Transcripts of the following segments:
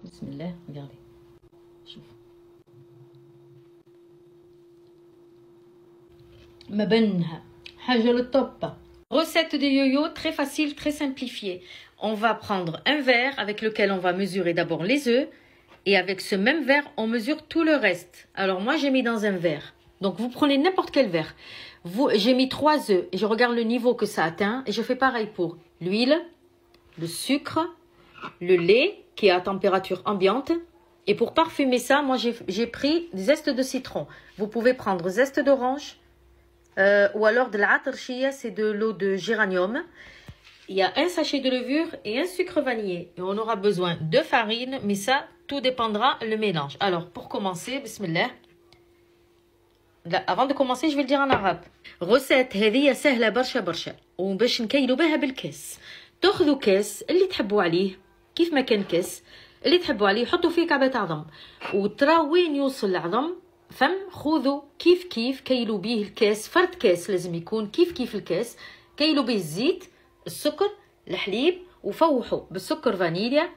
بسم الله. regardez. شوف ما بينها حاجة للطب. Recette de yo-yo très facile, très simplifiée. On va prendre un verre avec lequel on va mesurer d'abord les œufs. Et avec ce même verre, on mesure tout le reste. Alors moi, j'ai mis dans un verre. Donc vous prenez n'importe quel verre. J'ai mis 3 œufs et je regarde le niveau que ça atteint. Et je fais pareil pour l'huile, le sucre, le lait qui est à température ambiante. Et pour parfumer ça, moi j'ai pris des zestes de citron. Vous pouvez prendre zeste d'orange ou alors de la atarchia, c'est de l'eau de géranium. Il y a un sachet de levure et un sucre vanillé. Et on aura besoin de farine, mais ça, tout dépendra le mélange. Alors, pour commencer, bismillah. Avant de commencer, je vais le dire en arabe. Recette هذه سهلة برشا برشا وباش نكيلوا بها بالكاس. تاخذوا كاس اللي تحبوا عليه كيف ما كان كاس اللي تحبوا عليه حطوا فيه كعبة عظم وتراو وين يوصل العظم فم خذوا كيف كيف كيلوا بيه الكاس فرد كاس لازم يكون كيف كيف الكاس كيلوا بيه الزيت السكر الحليب وفوحوا بالسكر فانيليا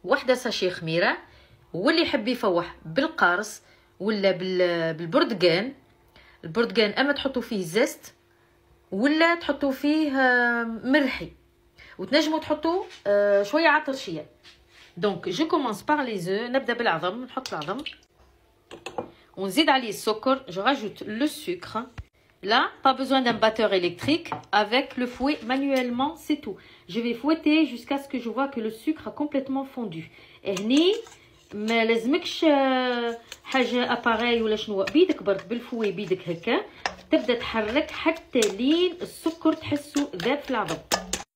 واحدة ساشي خميرة واللي يحب يفوح بالقارص ولا بالبرتقان البرتقان اما تحطوا فيه زست ولا تحطوا فيه مرحي وتنجموا تحطوا شوية عطرشية. دونك جو كومونس بار لي زو. نبدا بالعظم نحط العظم ونزيد عليه السكر. جو راجوت لو سكر. Là, pas besoin d'un batteur électrique. Avec le fouet, manuellement, c'est tout. Je vais fouetter jusqu'à ce que je vois que le sucre a complètement fondu. Et هني ما لازمكش حاجة appareil ولا شنو بيدك برك بالفوي بيدك هكا تبدأ تحرك حتى لين السكر تحسه ذاب في العظم.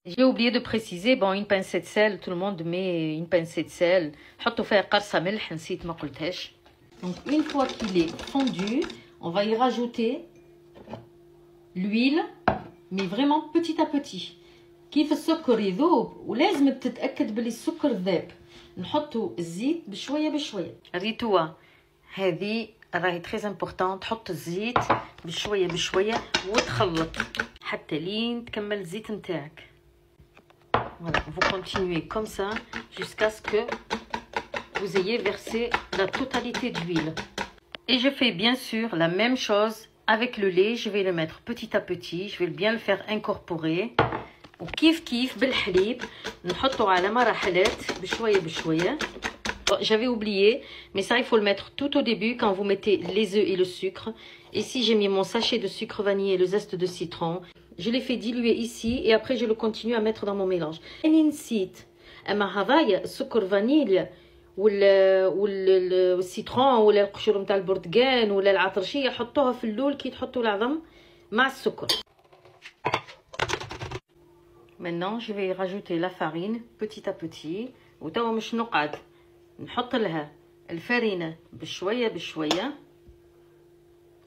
J'ai oublié de préciser, bon, une pincée de sel, tout le monde met une pincée de sel. حطوا فيها قرصة ملح نسيت ما قلتهاش. Donc une fois qu'il est fondu, on va y rajouter l'huile mais vraiment petit à petit. كيف السكر يذوب ولازم تتأكد بلي السكر ذاب. نحطوا الزيت بشوية بشوية. ريتوا هذه راهي تري امبورطون. تحط الزيت بشوية بشوية وتخلط حتى لين تكمل الزيت نتاعك. Voilà, vous continuez comme ça jusqu'à ce que vous ayez versé la totalité d'huile. Et je fais bien sûr la même chose avec le lait. Je vais le mettre petit à petit. Je vais bien le faire incorporer. وكيف كيف بالحليب نحطه على مراحلات بشوية بشوية. J'avais oublié, mais ça il faut le mettre tout au début quand vous mettez les œufs et le sucre. Ici j'ai mis mon sachet de sucre vanillé et le zeste de citron. Je l'ai fait diluer ici et après je le continue à mettre dans mon mélange. أنا نسيت أما هذايا السكر فانيليا والسيترون ولا القشور نتاع البرتقال ولا العطرشية حطوها في اللول كي تحطوا العظم مع السكر. Maintenant je vais rajouter la farine petit à petit. وتوا مش نقعد نحط لها الفرينة بشوية بشوية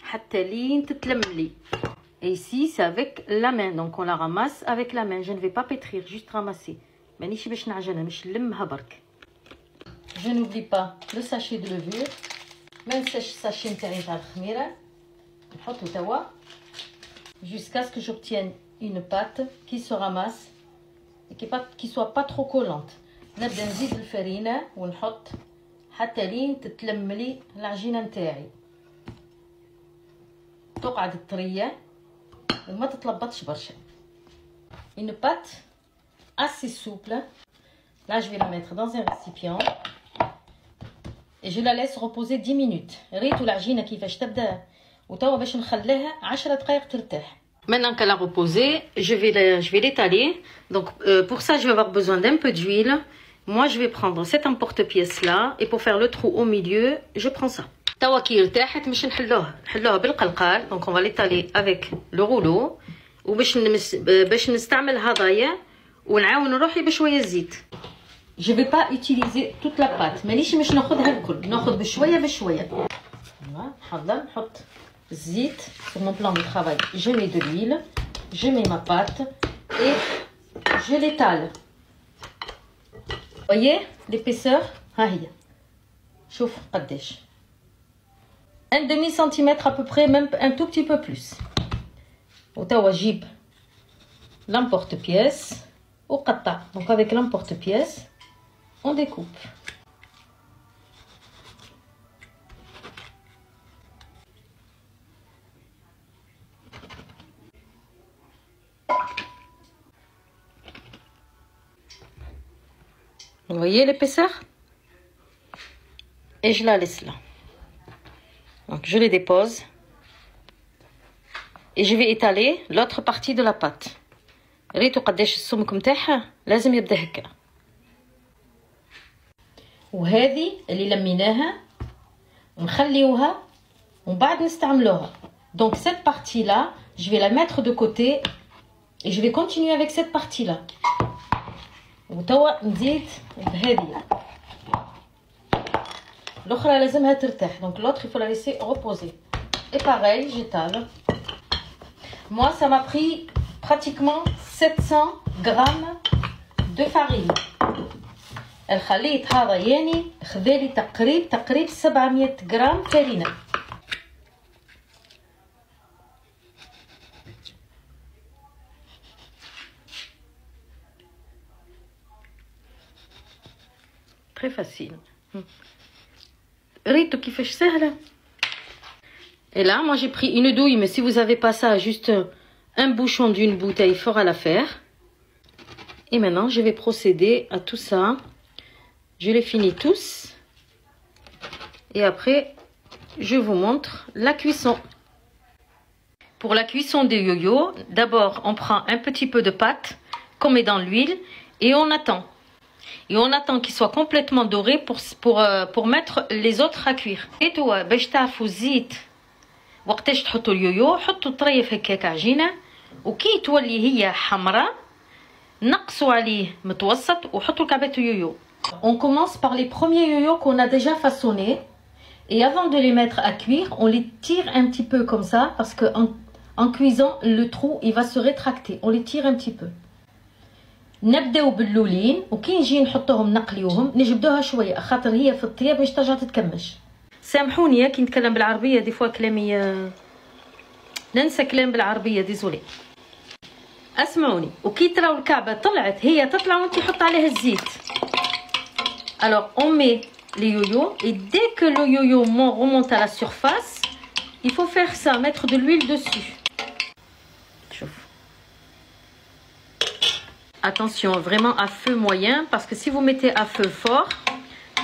حتى لين تتلم لي. Et ici c'est avec la main, donc on la ramasse avec la main. Je ne vais pas pétrir, juste ramasser. مانيش باش نعجنها مش نلمها برك. Je n'oublie pas le sachet de levure. ما ننساش الساشي نتاعي نتاع الخميرة. نحطو توا jusqu'à ce que j'obtienne une pâte qui se ramasse et qui soit pas trop collante. نبدا نزيد الفرينة ونحط حتى لين تتلم لي العجينة نتاعي. تقعد طرية وما تتلبطش برشا. Une pâte assez souple. Là je vais la mettre dans un récipient et je la laisse reposer 10 minutes. ريتوا العجينة كيفاش تبدا وتوا باش نخليها 10 دقائق ترتاح. Maintenant qu'elle a reposé, je vais l'étaler. Donc pour ça, je vais avoir besoin d'un peu d'huile. Moi, je vais prendre cet emporte-pièce là et pour faire le trou au milieu, je prends ça. توا كي ارتاحت مش نحلوها بالقلقال. Donc on va l'étaler avec le rouleau وباش نستعمل هذايا ونعاون روحي بشوية زيت. Je vais pas utiliser toute la pâte. مانيش مش ناخذها الكل. ناخذ بشوية بشوية. نحط الزيت sur mon plan de travail. Je mets de l'huile, je mets ma pâte et je l'étale. Voyez l'épaisseur? ها هي. شوف قداش. Un demi-centimètre à peu près, même un tout petit peu plus. وتوا جيب l'emporte-pièce وقطع. Donc avec l'emporte-pièce, on découpe. Vous voyez l'épaisseur? Et je la laisse là. Donc je les dépose. Et je vais étaler l'autre partie de la pâte. ريتو قداش السمك متاعها لازم يبدا هكا. وهذه اللي لميناها ونخليوها ومن بعد نستعملوها. Donc cette partie là, je vais la mettre de côté et je vais continuer avec cette partie là. وتوا نزيد بهذه. L'autre لازمها ترتاح. Donc l'autre il faut la laisser reposer. Et pareil, j'étale. Moi ça m'a pris pratiquement 700 grammes de farine. الخليط هذا يعني خذالي تقريب 700 غرام فرينة. Très facile. ريتو كيفاش سهلة. Et là, moi j'ai pris une douille, mais si vous avez pas ça, juste un bouchon d'une bouteille fera l'affaire. Et maintenant, je vais procéder à tout ça. Je les finis tous. Et après, je vous montre la cuisson. Pour la cuisson des yo-yo, d'abord, on prend un petit peu de pâte qu'on met dans l'huile et on attend. Et on attend qu'il soit complètement doré pour mettre les autres à cuire. Et toi, باش تعرفوا الزيت وقتاش تحطوا اليويو، حطوا طريف هكاك عجينه وكي تولي هي حمراء نقصوا عليه متوسط وحطوا كعبات اليويو. On commence par les premiers yo-yo qu'on a déjà façonnés et avant de les mettre à cuire, on les tire un petit peu comme ça parce que en cuisant le trou il va se rétracter. On les tire un petit peu. نبداو باللولين وكي نجي نحطوهم نقليوهم نجبدوها شويه خاطر هي في الطياب باش ترجع تتكمش. سامحوني كي نتكلم بالعربيه دي فوا كلامي ننسى كلام بالعربيه ديزولي. اسمعوني وكي تراو الكعبه طلعت هي تطلع وانت حط عليها الزيت. Alors on met les yo-yo et dès que le yo-yo remonte à la surface, il faut faire ça, mettre de l'huile dessus. Chauffe. Attention, vraiment à feu moyen parce que si vous mettez à feu fort,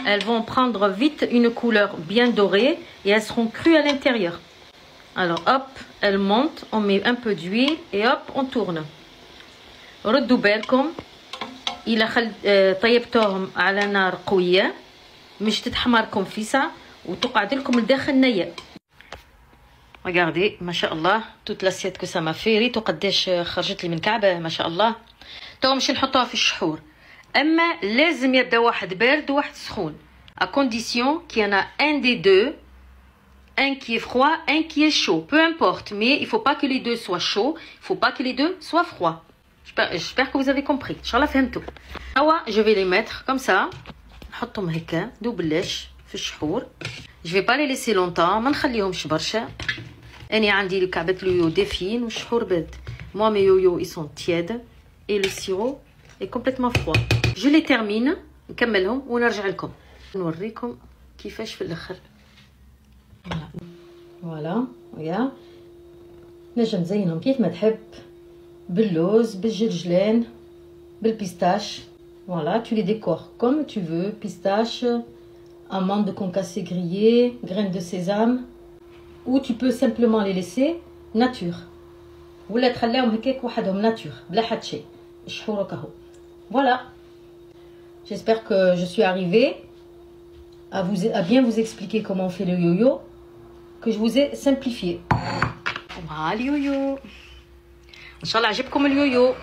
elles vont prendre vite une couleur bien dorée et elles seront crues à l'intérieur. Alors hop, elles montent, on met un peu d'huile et hop, on tourne. ردوا بالكم إلا طيبتوهم على نار قوية مش تتحمركم فيسع وتقعد لكم لداخل نية. Regardez, ما شاء الله toute l'assiette que ça m'a fait. ريتو قداش خرجت لي من كعبة ما شاء الله. تو مش نحطوها في الشحور. اما لازم يبدا واحد بارد وواحد سخون à condition qu'il y en a un des deux, un qui est froid, un qui est chaud, peu importe, mais il faut pas que les deux soient chauds, il faut pas que les deux soient froids. J'espère que vous avez compris. Inch'Allah فهمتوا. je vais les mettre comme ça. نحطهم هكا دوبلاش في الشحور. Je vais pas les laisser longtemps, ما نخليهمش برشا. أنا عندي الكعبة اليويو دافين والشحور بارد. Moi mes yo-yo ils sont tièdes et le sirop est complètement froid. Je les termine نكملهم ونرجع لكم نوريكم كيفاش في الاخر. فوالا ويا نجم نزينهم كيف ما تحب باللوز بالجرجلان بالبيستاش. Voilà, tu les décores comme tu veux, pistache, amandes concassées grillées, graines de sésame, ou tu peux simplement les laisser nature. ولا تخليهم هكاك وحدهم nature بلا حد شيء. شحورك اهو. Voilà. J'espère que je suis arrivée à bien vous expliquer comment on fait le yo-yo, que je vous ai simplifié. Voilà le yo-yo. Inch'Allah عجبكم اليويو.